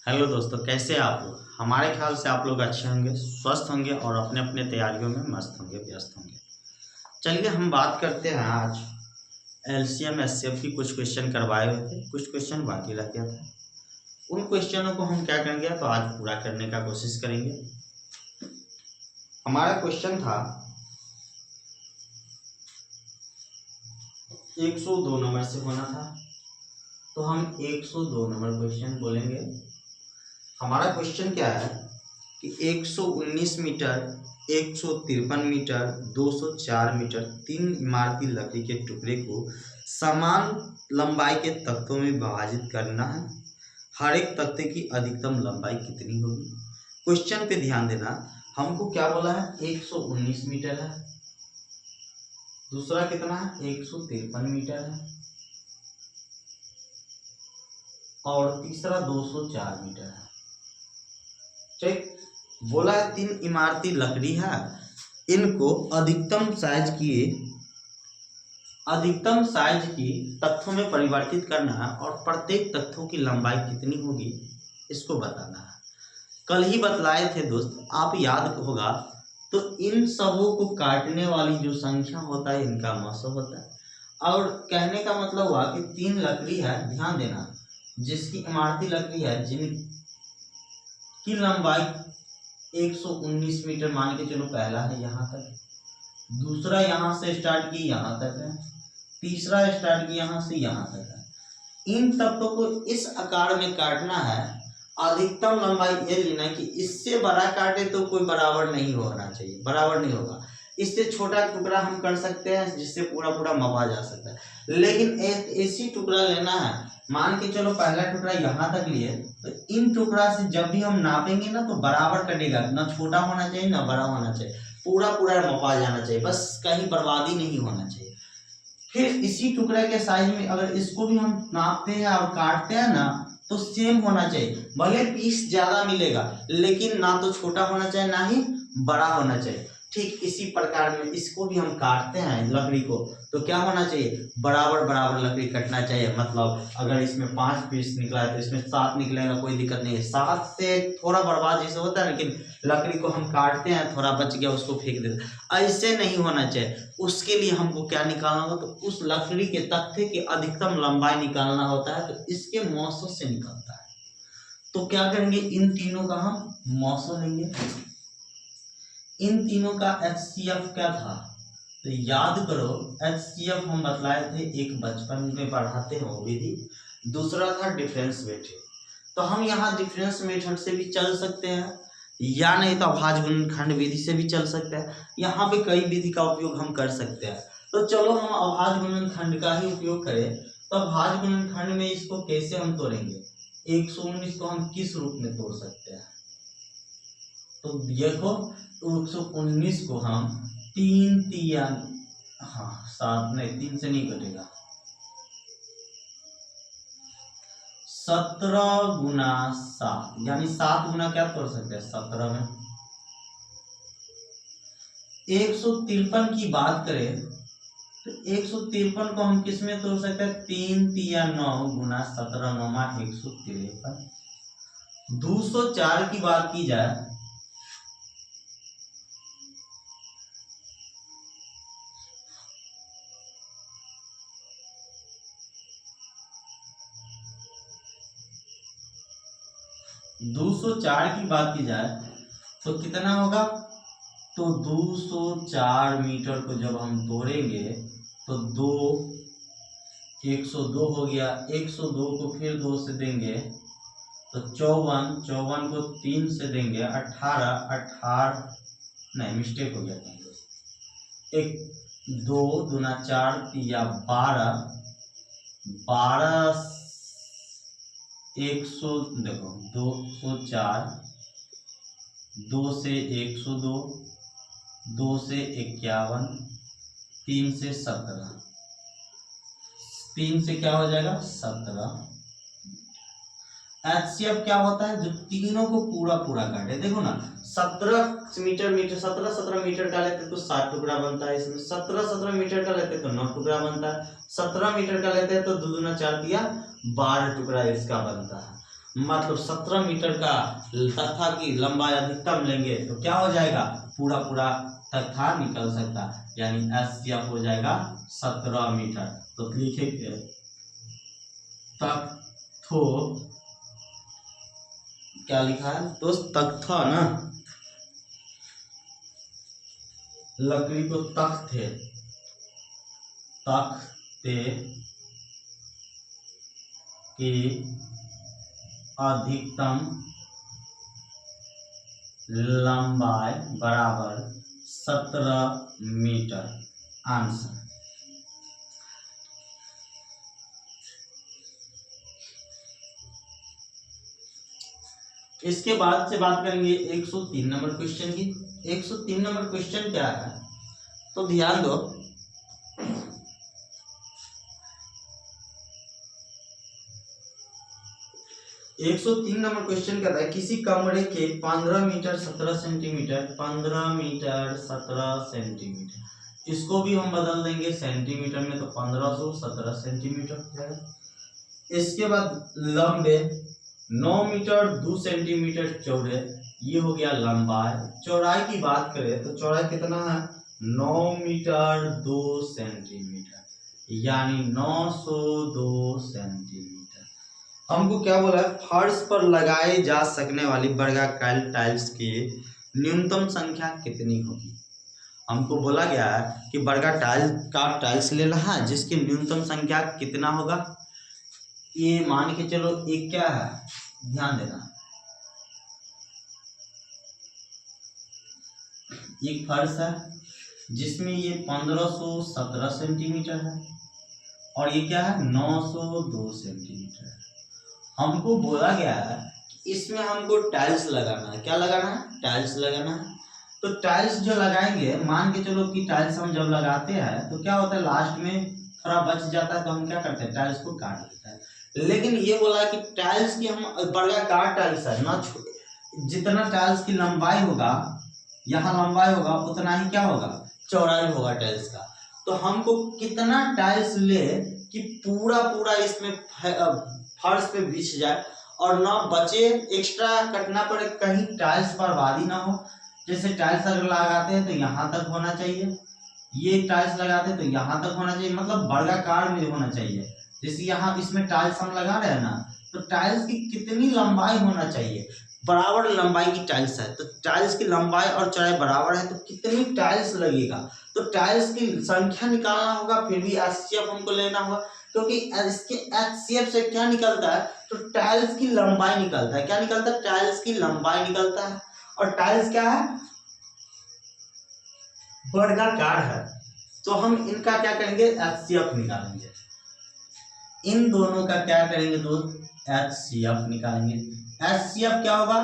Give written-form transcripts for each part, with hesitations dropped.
Hello दोस्तों, कैसे हैं आप लोग। हमारे ख्याल से आप लोग अच्छे होंगे, स्वस्थ होंगे और अपने अपने तैयारियों में मस्त होंगे, व्यस्त होंगे। चलिए हम बात करते हैं आज एलसीएम एचसीएफ की। कुछ क्वेश्चन करवाए हुए थे, कुछ क्वेश्चन बाकी रह गया था। उन क्वेश्चनों को हम क्या करेंगे तो आज पूरा करने का कोशिश करेंगे। हमारा क्वेश्चन था 102 नंबर से होना था, तो हम 102 नंबर क्वेश्चन बोलेंगे। हमारा क्वेश्चन क्या है कि 119 मीटर, 153 मीटर, 204 मीटर तीन इमारती लकड़ी के टुकड़े को समान लंबाई के तख्तों में विभाजित करना है। हर एक तख्ते की अधिकतम लंबाई कितनी होगी। क्वेश्चन पे ध्यान देना। हमको क्या बोला है, 119 मीटर है, दूसरा कितना है 153 मीटर है, और तीसरा 204 मीटर है। ठीक, बोला है तीन इमारती लकड़ी है, इनको अधिकतम साइज की तख्तों में परिवर्तित करना है और प्रत्येक तख्तों की लंबाई कितनी होगी इसको बताना है। कल ही बतलाए थे दोस्त, आप याद होगा। तो इन सबों को काटने वाली जो संख्या होता है इनका मौसम होता है। और कहने का मतलब हुआ कि तीन लकड़ी है, ध्यान देना, जिसकी इमारती लकड़ी है जिनकी लंबाई 119 मीटर मान के चलो, पहला है यहाँ तक, दूसरा यहाँ से स्टार्ट की यहाँ तक है, तीसरा स्टार्ट की यहाँ से यहाँ तक है। इन तत्वों को इस आकार में काटना है। अधिकतम लंबाई ये लेना कि इससे बड़ा काटे तो कोई बराबर नहीं होना चाहिए, बराबर नहीं होगा। इससे छोटा टुकड़ा हम कर सकते हैं जिससे पूरा पूरा मपा जा सकता है, लेकिन एक ऐसी टुकड़ा लेना है, मान के चलो पहला टुकड़ा यहाँ तक लिए, तो इन टुकड़ा से जब भी हम नापेंगे ना तो बराबर कटेगा, ना छोटा होना चाहिए ना बड़ा होना चाहिए, पूरा पूरा मपा जाना चाहिए, बस कहीं बर्बादी नहीं होना चाहिए। फिर इसी टुकड़े के साइज में अगर इसको भी हम नापते हैं और काटते हैं ना तो सेम होना चाहिए। भले पीस ज्यादा मिलेगा लेकिन ना तो छोटा होना चाहिए ना ही बड़ा होना चाहिए। ठीक इसी प्रकार में इसको भी हम काटते हैं लकड़ी को, तो क्या होना चाहिए, बराबर बराबर लकड़ी कटना चाहिए। मतलब अगर इसमें 5 पीस निकला है तो इसमें 7 निकलेगा, कोई दिक्कत नहीं है। 7 से थोड़ा बर्बाद जैसे होता है, लेकिन लकड़ी को हम काटते हैं, थोड़ा बच गया उसको फेंक देते हैं, ऐसे नहीं होना चाहिए। उसके लिए हमको क्या निकालना होगा, तो उस लकड़ी के तख्ते की अधिकतम लंबाई निकालना होता है, तो इसके मौसम से निकलता है। तो क्या करेंगे, इन तीनों का हम मौसम लेंगे। इन तीनों का एचसीएफ क्या था, तो याद करो, एचसीएफ हम बतलाए थे, एक बचपन में पढ़ाते हैं वो विधि, दूसरा था डिफरेंस मेथड। तो हम यहाँ डिफरेंस मेथड से भी चल सकते हैं, या नहीं तो अभाज्य गुणनखंड विधि से भी चल सकते हैं। यहाँ पे कई विधि का उपयोग हम कर सकते हैं। तो चलो हम अभाज्य गुणनखंड का ही उपयोग करें। तो अभाज्य गुणनखंड में इसको कैसे हम तोड़ेंगे, 119 को हम किस रूप में तोड़ सकते हैं, तो देखो 119 को हम 3 तिया, हाँ 7 नहीं, 3 से नहीं कटेगा, 17 गुना 7, यानी 7 गुना क्या तोड़ सकते हैं 17 में। 153 की बात करें तो 153 को हम किस में तोड़ सकते हैं, 3 तिया 9 गुना 17 9 153। 204 की बात की जाए 204 की बात की जाए तो कितना होगा, तो 204 मीटर को जब हम तोड़ेंगे तो 102 हो गया, 102 को फिर 2 से देंगे तो 54 को 3 से देंगे 18 नहीं मिस्टेक हो गया, एक 2 दूना 4 तिया 12 100, देखो 204, 2 से 102, 2 से 51, 3 से 17, 3 से क्या हो जाएगा 17। एचसीएफ क्या होता है, जो तीनों को पूरा पूरा काटे। देखो ना 17 मीटर का लेते तो 7 टुकड़ा बनता है, इसमें 17 मीटर का लेते तो 9 टुकड़ा बनता है, 17 मीटर का लेते हैं तो 2 दूना 4 तिया 12 टुकड़ा इसका बनता है। मतलब 17 मीटर का तख्ता की लंबाई अधिकतम लेंगे तो क्या हो जाएगा, पूरा पूरा तख्ता निकल सकता है, यानी एचसीएफ हो जाएगा 17 मीटर। तो लिखेंगे तख्तो, क्या लिखा है दोस्त, तख्ता ना, लकड़ी को तख्ते, तख्ते की अधिकतम लंबाई बराबर 17 मीटर, आंसर। इसके बाद से बात करेंगे 103 नंबर क्वेश्चन की। 103 नंबर क्वेश्चन क्या है, तो ध्यान दो। 103 नंबर क्वेश्चन कहता है किसी कमरे के 15 मीटर 17 सेंटीमीटर, 15 मीटर 17 सेंटीमीटर, इसको भी हम बदल देंगे सेंटीमीटर में, तो 1517 सेंटीमीटर हो जाएगा। इसके बाद लंबे 9 मीटर 2 सेंटीमीटर चौड़े, ये हो गया लंबाई। चौड़ाई की बात करें तो चौड़ाई कितना है, 9 मीटर 2 सेंटीमीटर, यानी 902 सेंटीमीटर। हमको क्या बोला है, फर्श पर लगाए जा सकने वाली वर्गाकार टाइल्स की न्यूनतम संख्या कितनी होगी। हमको बोला गया है कि वर्गाकार टाइल्स लेना है जिसकी न्यूनतम संख्या कितना होगा। ये मान के चलो एक क्या है, ध्यान देना, एक फर्श है जिसमें ये 1517 सेंटीमीटर है और ये क्या है 902 सेंटीमीटर है। हमको बोला गया है कि इसमें हमको टाइल्स लगाना है। क्या लगाना है, टाइल्स लगाना है। तो टाइल्स जो लगाएंगे, मान के चलो कि टाइल्स हम जब लगाते हैं तो क्या होता है, लास्ट में थोड़ा बच जाता है तो हम क्या करते हैं, टाइल्स को काट देते हैं। लेकिन ये बोला कि टाइल्स की हम वर्गाकार टाइल्स है ना, जितना टाइल्स की लंबाई होगा, यहाँ लंबाई होगा उतना ही क्या होगा, चौड़ाई होगा टाइल्स का। तो हमको कितना टाइल्स ले कि पूरा पूरा इसमें फर्श पे बिछ जाए और ना बचे, एक्स्ट्रा कटना पड़े, कहीं टाइल्स बर्बादी ना हो। जैसे टाइल्स अगर लगाते हैं तो यहाँ तक होना चाहिए, ये टाइल्स लगाते हैं तो यहाँ तक होना चाहिए, मतलब वर्गाकार में होना चाहिए। जैसे यहाँ इसमें टाइल्स हम लगा रहे हैं ना, तो टाइल्स की कितनी लंबाई होना चाहिए, बराबर लंबाई की टाइल्स है तो टाइल्स की लंबाई और चौड़ाई बराबर है तो कितनी टाइल्स लगेगा, तो टाइल्स की संख्या निकालना होगा। फिर भी एचसीएफ हमको लेना होगा क्योंकि इसके एचसीएफ से क्या निकलता है, तो टाइल्स की लंबाई निकलता है। क्या निकलता है, टाइल्स की लंबाई निकलता है। और टाइल्स क्या है, वर्गाकार है, तो हम इनका क्या करेंगे, एचसीएफ निकालेंगे। इन दोनों का क्या करेंगे दोस्त, एचसीएफ निकालेंगे। एचसीएफ क्या होगा,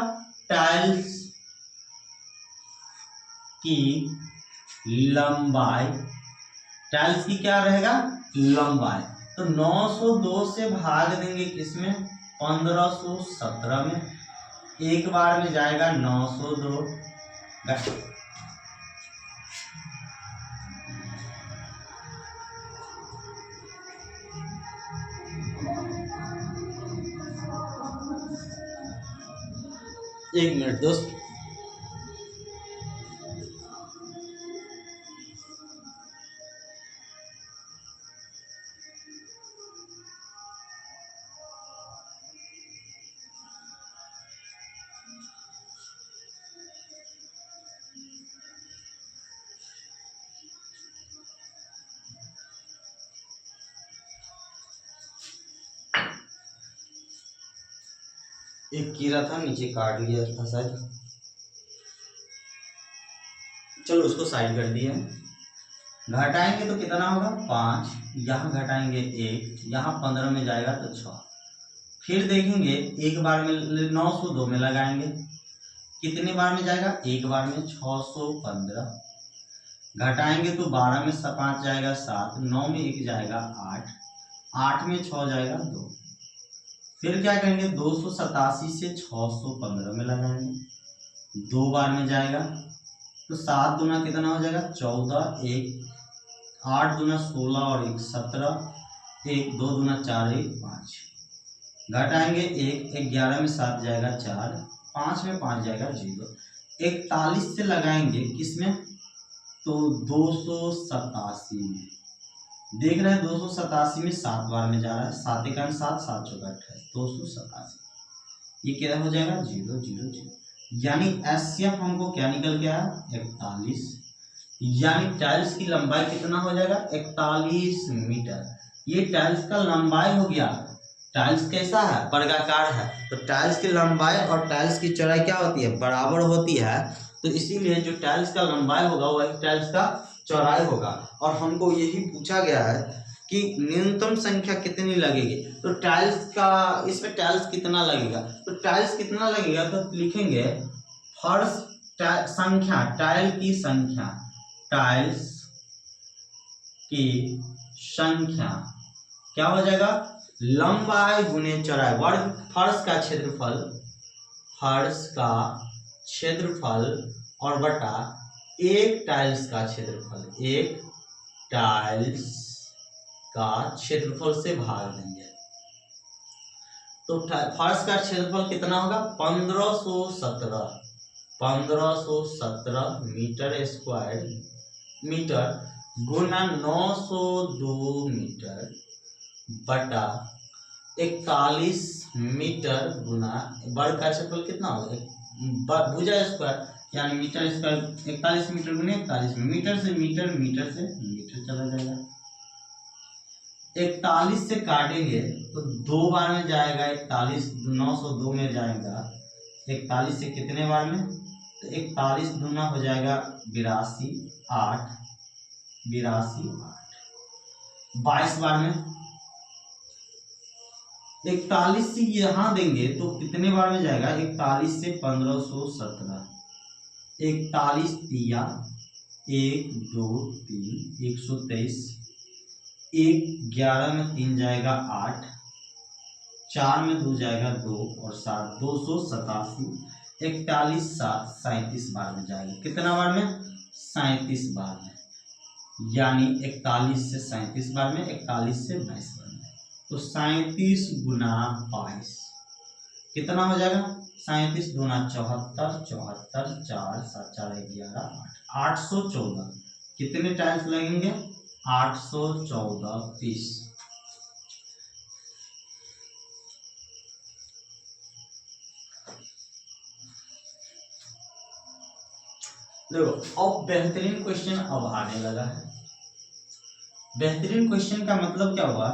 टाइल्स की लंबाई, टाइल्स की क्या रहेगा, लंबाई। तो 902 से भाग देंगे किसमें, 1517 में, एक बार में जाएगा 902, एक मिनट दोस्त। एक कीड़ा था नीचे काट लिया था शायद, चलो उसको साइड कर दिया। घटाएंगे तो कितना होगा 5, यहाँ घटाएंगे 1, यहाँ 15 में जाएगा तो 6। फिर देखेंगे एक बार में 902 में लगाएंगे, कितने बार में जाएगा, एक बार में 615। घटाएंगे तो 12 में 5 जाएगा 7, 9 में 1 जाएगा 8, 8 में 6 जाएगा 2। फिर क्या करेंगे, 287 से 615 में लगाएंगे, 2 बार में जाएगा तो 7 दूना कितना हो जाएगा 14, 1 8 दूना 16 और 1 17, 1 2 दूना 4 1 5, घटाएंगे 1, 11 में 7 जाएगा 4, 5 में 5 जाएगा 0, 41 से लगाएंगे किसमें, तो 287 में। देख रहे हैं 287 में 7 बार में जा रहा है, 7 एकान 7, 7 चौका 28, 287। ये क्या हो जाएगा 0 0 0, यानी एसएफ हमको क्या निकल गया है 41, यानी टाइल्स की लंबाई कितना हो जाएगा 41 मीटर। ये टाइल्स का लंबाई हो गया। टाइल्स कैसा है, वर्गाकार है, तो टाइल्स की लंबाई और टाइल्स की चौड़ाई क्या होती है, बराबर होती है। तो इसीलिए जो टाइल्स का लंबाई होगा वही टाइल्स का चौड़ाई होगा। और हमको यही पूछा गया है कि न्यूनतम संख्या कितनी लगेगी, तो टाइल्स का, इसमें टाइल्स कितना लगेगा, तो टाइल्स कितना लगेगा तो लिखेंगे फर्श संख्या, टाइल की संख्या, टाइल्स की संख्या क्या हो जाएगा, लंबाई गुने चौड़ाई, वर्ग फर्श का क्षेत्रफल, फर्श का क्षेत्रफल और बटा एक टाइल्स का क्षेत्रफल, एक टाइल्स का क्षेत्रफल से भाग देंगे। तो फर्श का क्षेत्रफल कितना होगा 1517 मीटर स्क्वायर मीटर गुना 902 मीटर बटा 41 मीटर गुना वर्ग का क्षेत्रफल कितना होगा भुजा स्क्वायर, यानी मीटर स्क्वायर 41 मीटर गुने 41 मीटर से मीटर, मीटर से मीटर चला जाएगा। 41 से काटेंगे तो 2 बार में जाएगा 41, 902 में जाएगा 41 से कितने बार में, तो 41 दूना हो जाएगा 82, 8 82 8, 22 बार में 41 से यहाँ देंगे तो कितने बार में जाएगा 41 से 1517, 41 दिया 1 2 3 123, 11 में 3 जाएगा 8, 4 में 2 जाएगा 2 और 7 287, 41 7 37 बार में जाएगा। कितना बार में 37 बार में, यानी 41 से 37 बार में, 41 से 22 बार में, तो 37 गुना 22 कितना हो जाएगा 37 दूना 74, 74 4 7 4 11 8, 814। कितने टाइल्स लगेंगे 814 पीस। देखो अब बेहतरीन क्वेश्चन अब आने लगा है। बेहतरीन क्वेश्चन का मतलब क्या हुआ,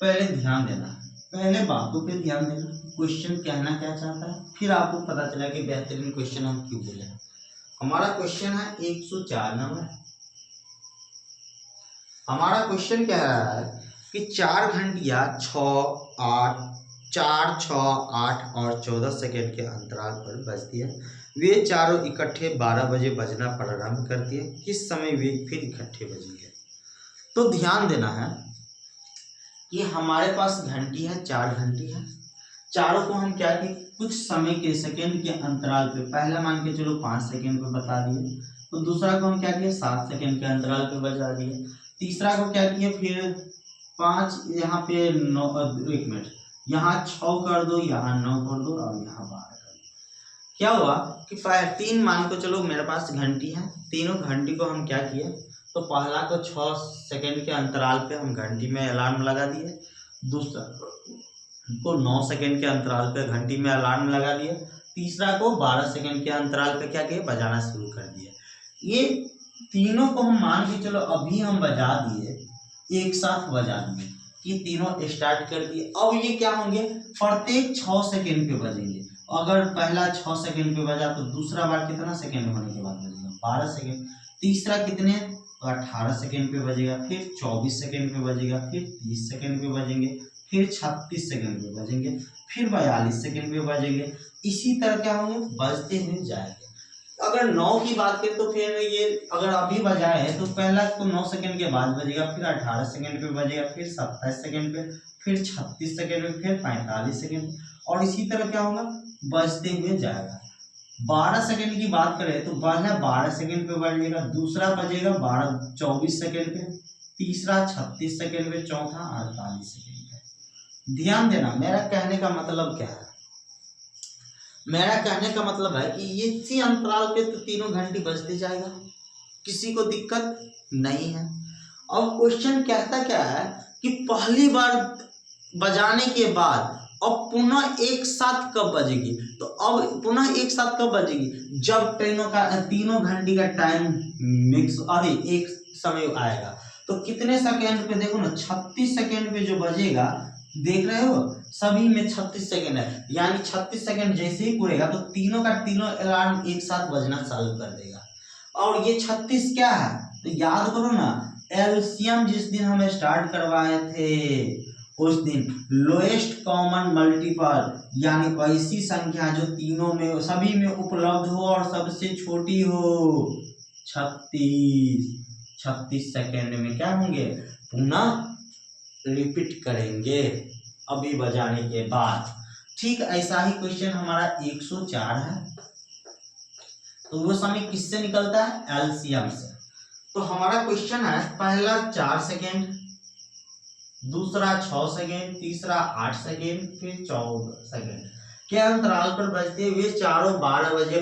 पहले ध्यान देना, पहले बातों पे ध्यान देना, क्वेश्चन कहना क्या चाहता है, फिर आपको पता चला कि बेहतरीन क्वेश्चन हम क्यों बोले हैं। हमारा क्वेश्चन है 104 नंबर। हमारा क्वेश्चन कह रहा है कि 4 घंटियां 6 8 4 6 8 और 14 सेकेंड के अंतराल पर बजती है। वे चारों इकट्ठे 12 बजे बजना प्रारंभ करती है। किस समय वे फिर इकट्ठे बजेंगे। तो ध्यान देना है कि हमारे पास घंटी है, 4 घंटी है, चारों को हम क्या कि कुछ समय के सेकेंड के अंतराल पे, पहला मान के चलो 5 सेकेंड पे बता दिए, तो दूसरा को हम क्या किए 7 सेकेंड के अंतराल पे बजा दिए, तीसरा को क्या किए फिर 5, यहाँ पे 9, 1 मिनट, यहाँ 6 कर दो, यहाँ 9 कर दो और यहाँ 12 कर दो। क्या हुआ कि 3 मान को चलो मेरे पास घंटी है, तीनों घंटी को हम क्या किए, तो पहला को 6 सेकेंड के अंतराल पे हम घंटी में अलार्म लगा दिए, दूसरा को 9 सेकेंड के अंतराल पे घंटी में अलार्म लगा दिए, तीसरा को 12 सेकेंड के अंतराल पे क्या किए बजाना शुरू कर दिए। ये तीनों को हम मान के चलो अभी हम बजा दिए, एक साथ बजा दिए कि तीनों स्टार्ट कर दिए। अब ये क्या होंगे प्रत्येक 6 सेकेंड पे बजेंगे। अगर पहला 6 सेकेंड पे बजा तो दूसरा बार कितना सेकेंड होने के बाद बजेगा 12 सेकेंड, तीसरा कितने 18 सेकेंड पे बजेगा, फिर 24 सेकेंड पे बजेगा, फिर 30 सेकेंड पे बजेंगे, फिर 36 सेकेंड पे बजेंगे, फिर 42 सेकेंड पे बजेंगे। इसी तरह क्या होंगे बजते हुए जाएंगे। अगर 9 की बात करें तो फिर ये अगर अभी बजाए तो पहला तो 9 सेकेंड के बाद बजेगा, फिर 18 सेकेंड पे बजेगा, फिर 27 सेकेंड पे, फिर 36 सेकेंड पे, फिर 45 सेकेंड, और इसी तरह क्या होगा बजते हुए जाएगा। 12 सेकेंड की बात करें तो पहला 12 सेकेंड पे बजेगा, दूसरा बजेगा 24 सेकेंड पे, तीसरा 36 सेकेंड पे, चौथा 48 सेकेंड पे। ध्यान देना, मेरा कहने का मतलब क्या है। मेरा कहने का मतलब है कि ये इसी अंतराल पे तो तीनों घंटी बजते जाएगा, किसी को दिक्कत नहीं है। अब क्वेश्चन कहता क्या है कि पहली बार बजाने के बाद अब पुनः एक साथ कब बजेगी। तो अब पुनः एक साथ कब बजेगी, जब तीनों घंटी का टाइम मिक्स अरे एक समय आएगा। तो कितने सेकेंड पे देखो ना, 36 सेकेंड पे जो बजेगा, देख रहे हो सभी में 36 सेकेंड है, यानी 36 सेकेंड जैसे ही पूरेगा तो तीनों का तीनों अलार्म एक साथ बजना चालू कर देगा। और ये 36 क्या है, तो याद करो ना, एलसीएम जिस दिन हम स्टार्ट करवाए थे उस दिन लोएस्ट कॉमन मल्टीपल, यानी ऐसी संख्या जो तीनों में सभी में उपलब्ध हो और सबसे छोटी हो। 36 सेकेंड में क्या होंगे, पुनः रिपीट करेंगे अभी बजाने के बाद। ठीक ऐसा ही क्वेश्चन हमारा 104 है। तो वो समय किससे निकलता है, एलसीएम से। तो हमारा क्वेश्चन है, पहला 4 सेकेंड, दूसरा 6 सेकेंड, तीसरा 8 सेकेंड, फिर 14 सेकेंड के अंतराल पर बजते हुए चारों 12 बजे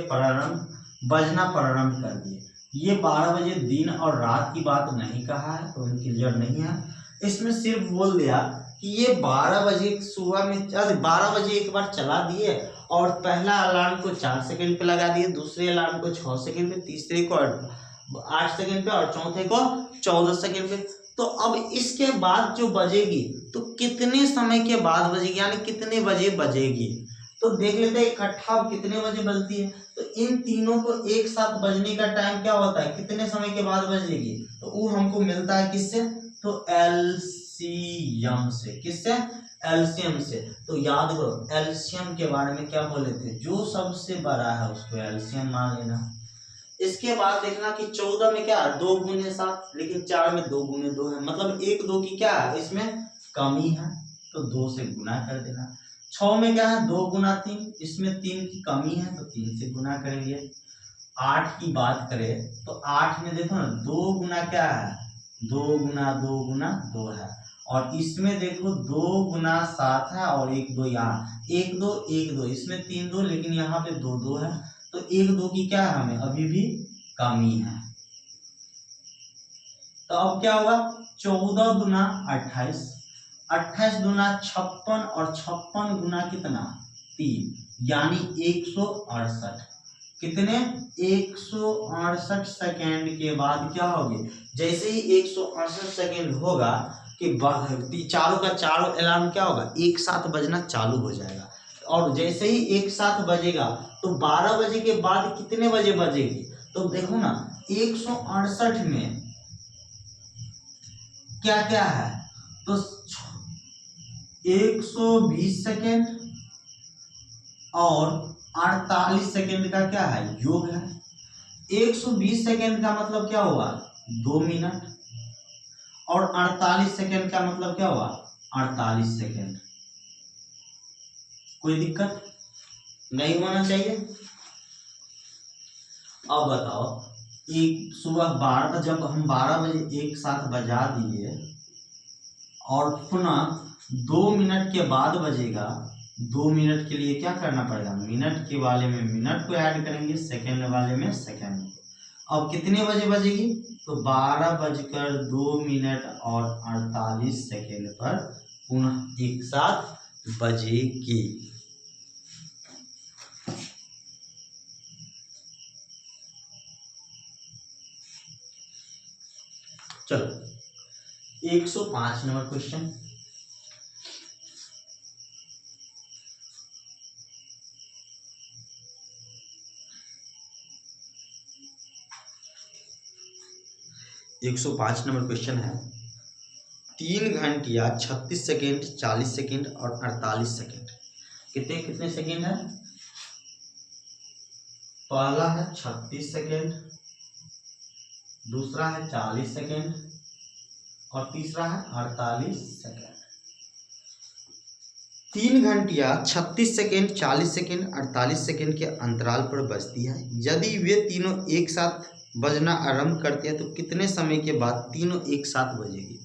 बजना प्रारंभ कर दिए। ये 12 बजे दिन और रात की बात नहीं कहा है, तो क्लियर नहीं है। इसमें सिर्फ बोल दिया कि ये 12 बजे सुबह में 12 बजे एक बार चला दिए और पहला अलार्म को 4 सेकेंड पे लगा दिए, दूसरे अलार्म को 6 सेकेंड पे, तीसरे को 8 सेकेंड पे और चौथे को 14 सेकेंड पे। तो अब इसके बाद जो बजेगी तो कितने समय के बाद बजेगी, यानी कितने बजे बजेगी। तो देख लेते हैं इकट्ठा कितने बजे बजती है। तो इन तीनों को एक साथ बजने का टाइम क्या होता है, कितने समय के बाद बजेगी, तो वो हमको मिलता है किससे, तो एलसीएम से। किससे, एलसीएम से। तो याद करो एलसीएम के बारे में क्या बोले थे, जो सबसे बड़ा है उसको एलसीएम मान लेना। इसके बाद देखना कि 14 में क्या है, 2 गुने 7, लेकिन 4 में 2 गुने 2 है, मतलब 1 2 की क्या है इसमें कमी है, तो 2 से गुना कर देना। 6 में क्या है, 2 गुना 3, इसमें 3 की कमी है तो 3 से गुना करेंगे। 8 की बात करें तो 8 में देखो ना 2 गुना क्या है, 2 गुना 2 गुना 2 है, और इसमें देखो 2 गुना 7 है और 1 2 यहाँ 1 2 1 2, इसमें 3 2, लेकिन यहाँ पे 2 2 है, तो 1 2 की क्या है हमें अभी भी कमी है। तो अब क्या होगा, 14 गुना 28, 28 गुना 56 और 56 गुना कितना 3, यानी 168। कितने, 168 सेकेंड के बाद क्या होगी, जैसे ही 168 सेकेंड होगा कि चारों का चारों अलार्म क्या होगा, एक साथ बजना चालू हो जाएगा। और जैसे ही एक साथ बजेगा तो 12 बजे के बाद कितने बजे बजेगी, तो देखो ना 168 में क्या क्या है, तो 120 सेकेंड और 48 सेकेंड का क्या है योग है। 120 सेकेंड का मतलब क्या हुआ, 2 मिनट, और 48 सेकेंड का मतलब क्या हुआ, 48 सेकेंड। कोई दिक्कत नहीं होना चाहिए। अब बताओ, एक सुबह 12 जब हम 12 बजे एक साथ बजा दिए और पुनः 2 मिनट के बाद बजेगा, 2 मिनट के लिए क्या करना पड़ेगा, मिनट के वाले में मिनट को ऐड करेंगे, सेकेंड वाले में सेकेंड को। अब कितने बजे बजेगी, तो 12:02 और 48 सेकेंड पर पुनः एक साथ बजेगी। चलो 105 नंबर क्वेश्चन। एक 105 नंबर क्वेश्चन है, 3 घंटिया 36 सेकेंड, 40 सेकेंड और 48 सेकेंड कितने कितने सेकेंड है। पहला है 36 सेकेंड, दूसरा है 40 सेकेंड और तीसरा है 48 सेकेंड। 3 घंटिया 36 सेकेंड, 40 सेकेंड, 48 सेकेंड के अंतराल पर बजती है। यदि वे तीनों एक साथ बजना आरंभ करते हैं तो कितने समय के बाद तीनों एक साथ बजेगी।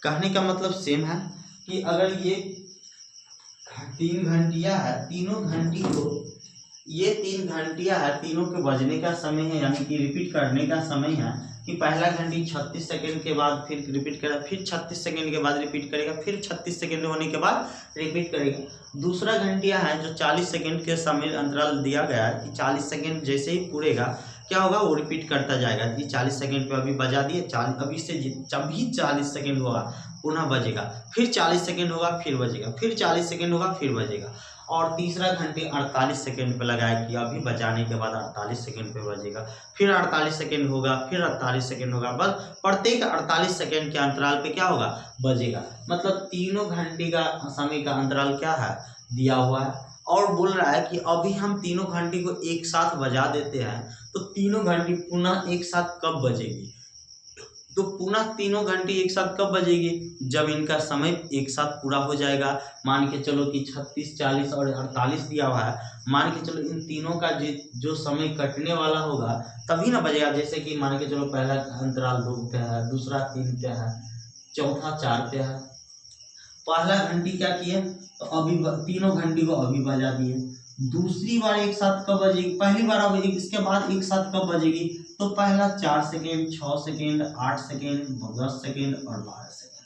कहने का मतलब सेम है कि अगर ये 3 घंटियां है, तीनों घंटी को, ये 3 घंटियां है, तीनों के बजने का समय है, यानी कि रिपीट करने का समय है कि पहला घंटी 36 सेकंड के बाद फिर रिपीट करेगा, फिर 36 सेकंड के बाद रिपीट करेगा, फिर 36 सेकंड होने के बाद रिपीट करेगा। दूसरा घंटिया है जो 40 सेकंड के समय अंतराल दिया गया है कि 40 सेकंड जैसे ही पूरेगा क्या होगा, वो रिपीट करता जाएगा कि 40 सेकंड पे अभी बजा दिए, 40 अभी से जब भी 40 सेकंड होगा पुनः बजेगा, फिर 40 सेकंड होगा फिर बजेगा, फिर 40 सेकंड होगा फिर बजेगा। और तीसरा घंटे 48 सेकंड पे लगाया कि अभी बजाने के बाद 48 सेकंड पे बजेगा, फिर 48 सेकंड होगा, फिर 48 सेकंड होगा, बस प्रत्येक 48 सेकंड के अंतराल पे क्या होगा, बजेगा। मतलब तीनों घंटे का समय का अंतराल क्या है, दिया हुआ है। और बोल रहा है कि अभी हम तीनों घंटी को एक साथ बजा देते हैं तो तीनों घंटी पुनः एक साथ कब बजेगी, तो पुनः तीनों घंटी एक साथ कब बजेगी, जब इनका समय एक साथ पूरा हो जाएगा। मान के चलो कि 36, 40 और 48 दिया हुआ है, मान के चलो इन तीनों का जो समय कटने वाला होगा तभी ना बजेगा। जैसे कि मान के चलो पहला अंतराल 2 पे है, दूसरा 3 पे है, चौथा 4 पे है। पहला घंटी क्या किए, तो अभी तीनों घंटी को अभी बजा दिए। दूसरी बार एक साथ कब बजेगी, पहली बार अब इसके बाद एक साथ कब बजेगी, तो पहला 4 सेकेंड, 6 सेकेंड, 8 सेकेंड, 10 सेकेंड और 12 सेकेंड।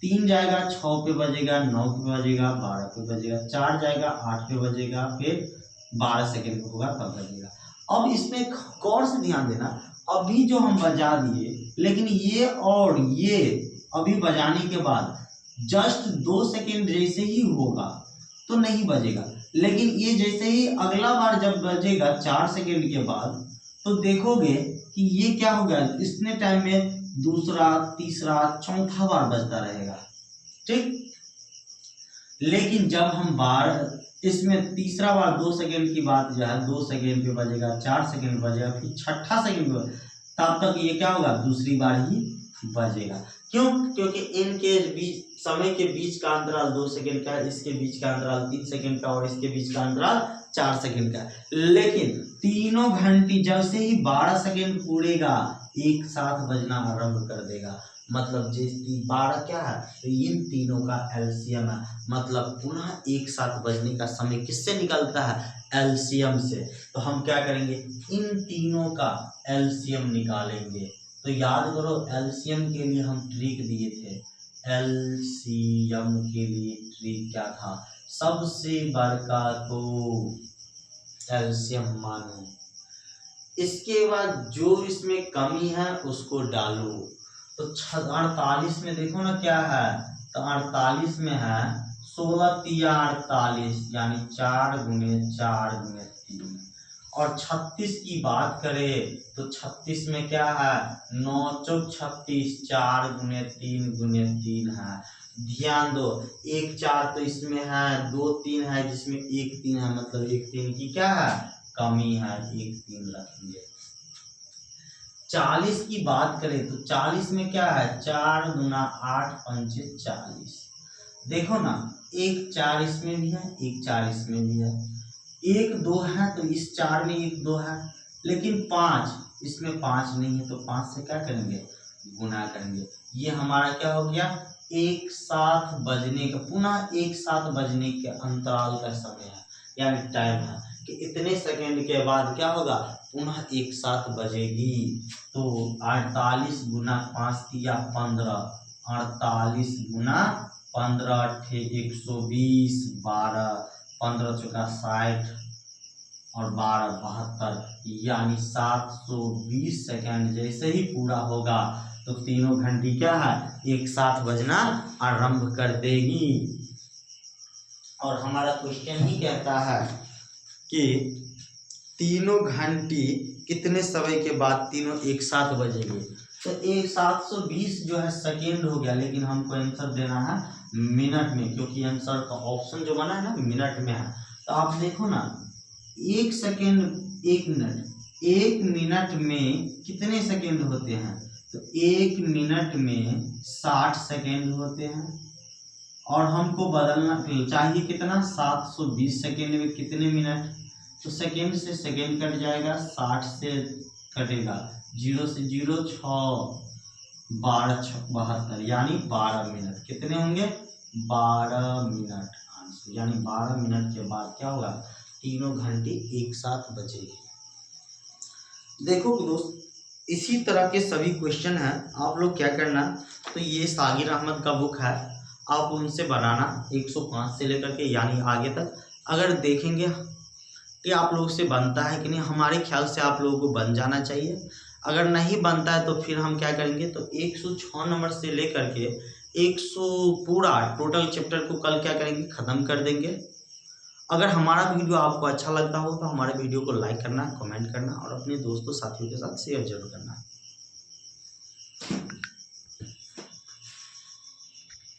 3 जाएगा 6 पे बजेगा, 9 पे बजेगा, 12 पे बजेगा, 4 जाएगा 8 पे बजेगा, फिर 12 सेकेंड होगा तब बजेगा। अब इसमें गौर से ध्यान देना, अभी जो हम बजा दिए, लेकिन ये और ये अभी बजाने के बाद जस्ट 2 सेकेंड जैसे ही होगा तो नहीं बजेगा, लेकिन ये जैसे ही अगला बार जब बजेगा 4 सेकेंड के बाद तो देखोगे कि ये क्या होगा, इतने टाइम में दूसरा, तीसरा, चौथा बार बजता रहेगा, ठीक। लेकिन जब हम बार इसमें तीसरा बार 2 सेकेंड की बात जो है, 2 सेकेंड पे बजेगा, 4 सेकेंड बजेगा, फिर छठा सेकेंड पे, तब तक ये क्या होगा, दूसरी बार ही बजेगा। क्यों, क्योंकि इनके बीच समय के बीच का अंतराल 2 सेकेंड का है, इसके बीच का अंतराल 3 सेकेंड का और इसके बीच का अंतराल 4 सेकेंड का। लेकिन तीनों घंटी जैसे ही 12 सेकेंड पूरेगा एक साथ बजना आरंभ कर देगा। मतलब जैसे 12 क्या है, तो इन तीनों का एलसीएम है, मतलब पुनः एक साथ बजने का समय किससे निकलता है, एलसीएम से। तो हम क्या करेंगे, इन तीनों का एलसीएम निकालेंगे। तो याद करो एलसीएम के लिए हम ट्रिक दिए थे, एलसीएम के लिए ट्रिक क्या था, सबसे बड़का को एलसीएम मानो, इसके बाद जो इसमें कमी है उसको डालो। तो 48 में देखो ना क्या है, तो 48 में है 16 तिया 48, यानी 4 गुने 4 गुने 3। और 36 की बात करें तो 36 में क्या है, 9 चौक 36, 4 गुने 3 गुने 3 है। ध्यान दो, 1 4 तो इसमें है, 2 3 है जिसमें 1 3 है, मतलब 1 3 की क्या है, कमी है, 1 3 रखेंगे। 40 की बात करें तो 40 में क्या है, 4 गुना 8 पंचे 40। देखो ना, 1 4 इसमें भी है, 1 4 इसमें भी है, 1 2 है तो इस 4 में 1 2 है, लेकिन 5 इसमें 5 नहीं है, तो 5 से क्या करेंगे, गुना करेंगे। ये हमारा क्या हो गया, एक साथ बजने का, पुनः एक साथ बजने के अंतराल का समय है, यानी टाइम है कि इतने सेकंड के बाद क्या होगा, पुनः एक साथ बजेगी। तो 48 गुना 5 दिया 15, 48 गुना 15 अट्ठे 120, 12 15 चौका 60 और 12 72, यानी 720 सेकंड जैसे ही पूरा होगा तो तीनों घंटी क्या है, एक साथ बजना आरंभ कर देगी। और हमारा क्वेश्चन ही कहता है कि तीनों घंटी कितने समय के बाद तीनों एक साथ बजेंगे, तो 720 जो है सेकेंड हो गया, लेकिन हमको आंसर देना है मिनट में, क्योंकि आंसर का ऑप्शन जो बना है ना मिनट में है। तो आप देखो ना, 1 सेकेंड 1 मिनट, 1 मिनट में कितने सेकेंड होते हैं, तो 1 मिनट में 60 सेकेंड होते हैं। और हमको बदलना चाहिए कितना, 720 सेकेंड में कितने मिनट, तो सेकेंड से सेकेंड कट जाएगा, 60 से कटेगा 0 से 0 6 12 6 72, यानी 12 मिनट। कितने होंगे, 12 मिनट आंसर। यानी 12 मिनट के बाद क्या होगा, तीनों घंटी एक साथ बजेगी। देखो दोस्त, इसी तरह के सभी क्वेश्चन हैं। आप लोग क्या करना, तो ये सागिर अहमद का बुक है, आप उनसे बनाना 105 से लेकर के यानी आगे तक। अगर देखेंगे कि आप लोगों से बनता है कि नहीं, हमारे ख्याल से आप लोगों को बन जाना चाहिए। अगर नहीं बनता है तो फिर हम क्या करेंगे, तो 106 नंबर से लेकर के 100 पूरा टोटल चैप्टर को कल क्या करेंगे, ख़त्म कर देंगे। अगर हमारा वीडियो आपको अच्छा लगता हो तो हमारे वीडियो को लाइक करना, कमेंट करना और अपने दोस्तों साथियों के साथ शेयर जरूर करना।